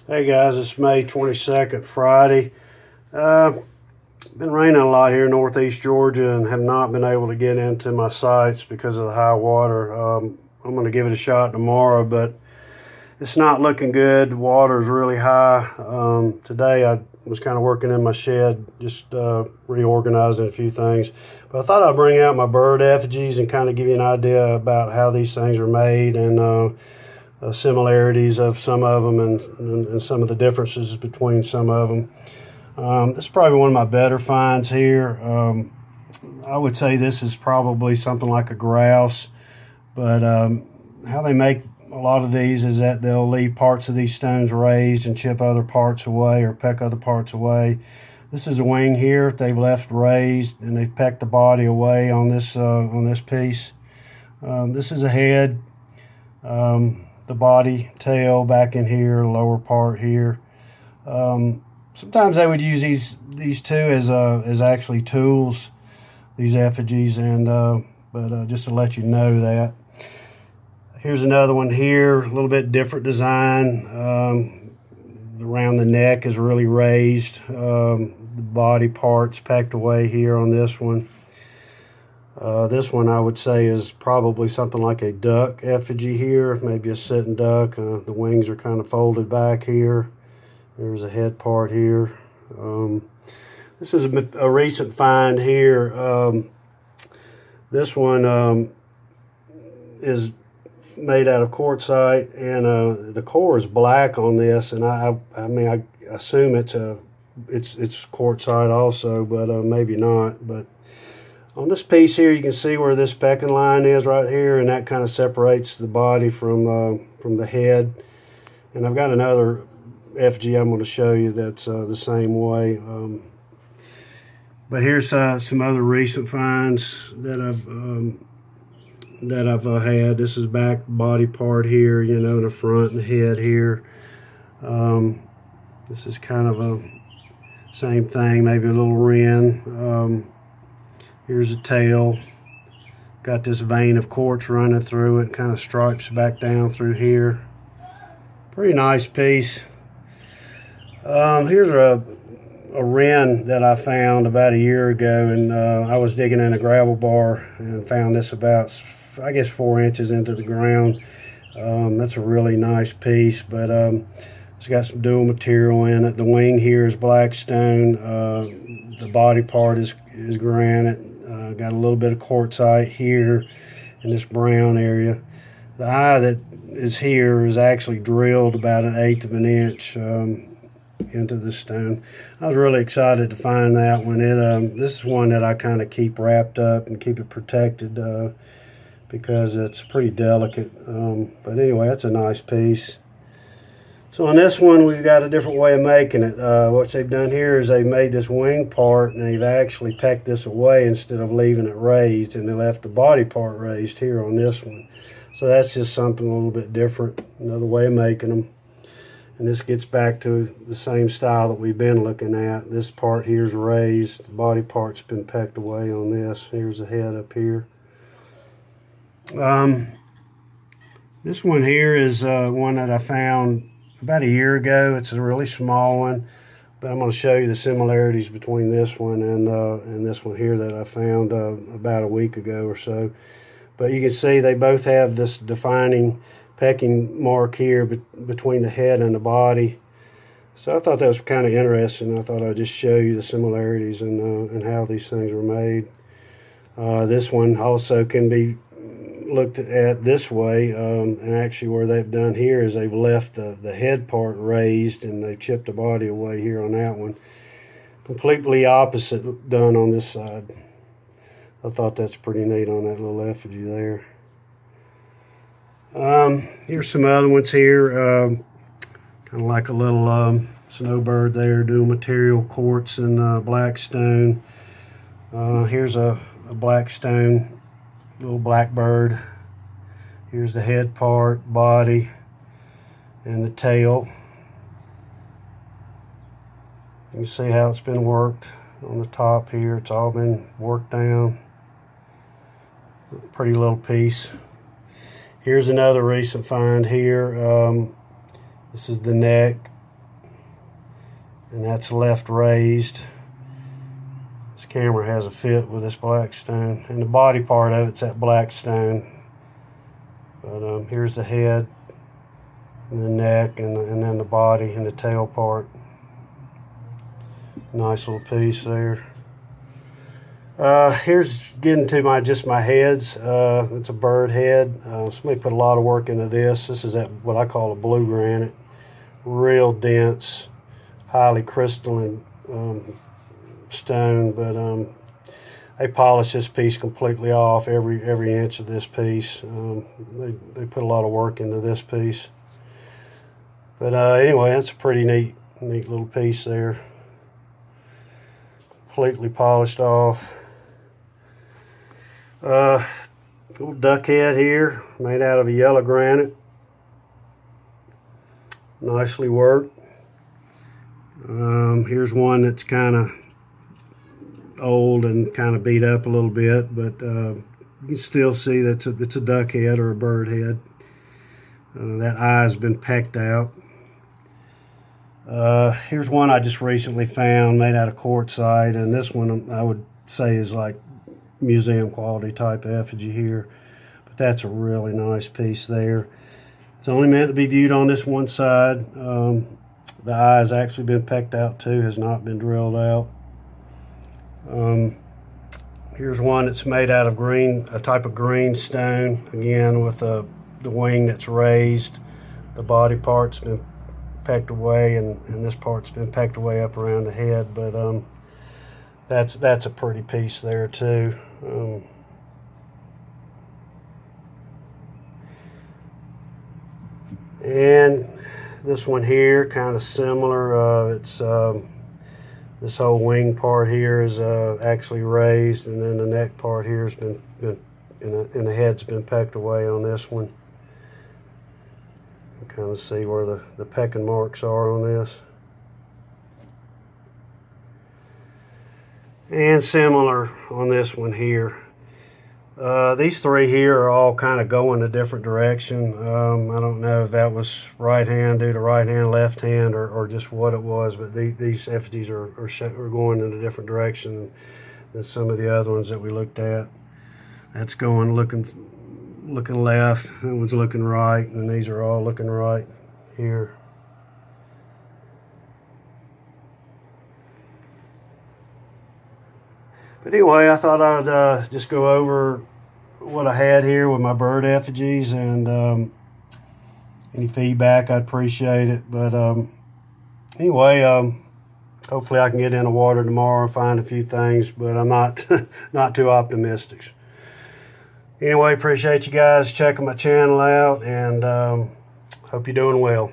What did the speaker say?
Hey guys, it's May 22nd, Friday. Been raining a lot here in northeast Georgia and have not been able to get into my sites because of the high water. I'm going to give it a shot tomorrow, but it's not looking good. The water is really high. Today I was kind of working in my shed, just reorganizing a few things. But I thought I'd bring out my bird effigies and kind of give you an idea about how these things are made and similarities of some of them and some of the differences between some of them. This is probably one of my better finds here. I would say this is probably something like a grouse, but how they make a lot of these is that they'll leave parts of these stones raised and chip other parts away or peck other parts away. This is a wing here they've left raised, and they've pecked the body away on this piece. This is a head. The body, tail back in here, lower part here. Sometimes they would use these two as actually tools, these effigies, and but just to let you know that. Here's another one here, a little bit different design. Around the neck is really raised. The body part's packed away here on this one. This one I would say is probably something like a duck effigy here, maybe a sitting duck. The wings are kind of folded back here. There's a head part here. This is a recent find here. This one is made out of quartzite, and the core is black on this, and I assume it's quartzite also, but maybe not. But on this piece here, you can see where this pecking line is right here, and that kind of separates the body from the head. And I've got another effigy I'm going to show you that's the same way. But here's some other recent finds that I've had. This is back body part here, you know, in the front and the head here. This is kind of a same thing, maybe a little wren. Here's the tail. Got this vein of quartz running through it, kind of stripes back down through here. Pretty nice piece. Here's a wren that I found about a year ago, and I was digging in a gravel bar and found this about, I guess, 4 inches into the ground. That's a really nice piece, but it's got some dual material in it. The wing here is black stone. The body part is granite. Got a little bit of quartzite here in this brown area. The eye that is here is actually drilled about 1/8 of an inch into the stone. I was really excited to find that one. This is one that I kind of keep wrapped up and keep it protected because it's pretty delicate. But anyway, that's a nice piece. So on this one, we've got a different way of making it. What they've done here is they've made this wing part, and they've actually pecked this away instead of leaving it raised, and they left the body part raised here on this one. So that's just something a little bit different, another way of making them. And this gets back to the same style that we've been looking at. This part here is raised, the body part's been pecked away on this. Here's the head up here. This one here is one that I found about a year ago. It's a really small one, but I'm going to show you the similarities between this one and this one here that I found about a week ago or so. But you can see they both have this defining pecking mark here between the head and the body. So I thought that was kind of interesting. I thought I'd just show you the similarities and how these things were made. This one also can be looked at this way, and actually where they've done here is they've left the head part raised, and they've chipped the body away here on that one. Completely opposite done on this side. I thought that's pretty neat on that little effigy there. Here's some other ones here, kind of like a little snowbird there, dual material, quartz and black stone. Here's a black stone little blackbird. Here's the head part, body, and the tail. You can see how it's been worked on the top here. It's all been worked down. Pretty little piece. Here's another recent find here. This is the neck. and that's left raised. This camera has a fit with this black stone, and the body part of it's that black stone. But here's the head, and the neck, and then the body and the tail part. Nice little piece there. Here's getting to my heads. It's a bird head. Somebody put a lot of work into this. This is what I call a blue granite. Real dense, highly crystalline stone, but they polished this piece completely off, every inch of this piece. They put a lot of work into this piece. But anyway, that's a pretty neat little piece there. Completely polished off. Little duck head here, made out of a yellow granite. Nicely worked. Here's one that's kind of old and kind of beat up a little bit, but you can still see that it's a duck head or a bird head. That eye's been pecked out. Here's one I just recently found, made out of quartzite, and this one I would say is like museum quality type effigy here, but that's a really nice piece there. It's only meant to be viewed on this one side. The eye has actually been pecked out too, has not been drilled out. Here's one that's made out of a type of green stone, again with the wing that's raised. The body part's been pecked away, and this part's been pecked away up around the head, but that's a pretty piece there too. And this one here, kind of similar. This whole wing part here is actually raised, and then the neck part here has been and the head's been pecked away on this one. You can kind of see where the pecking marks are on this. And similar on this one here. These three here are all kind of going a different direction. I don't know if that was right hand due to right hand, left hand, or just what it was, but these effigies are going in a different direction than some of the other ones that we looked at. That's going looking left, that one's looking right, and these are all looking right here. But anyway, I thought I'd just go over what I had here with my bird effigies, and any feedback, I'd appreciate it. But anyway, hopefully I can get in the water tomorrow and find a few things, but I'm not not too optimistic. Anyway, appreciate you guys checking my channel out, and hope you're doing well.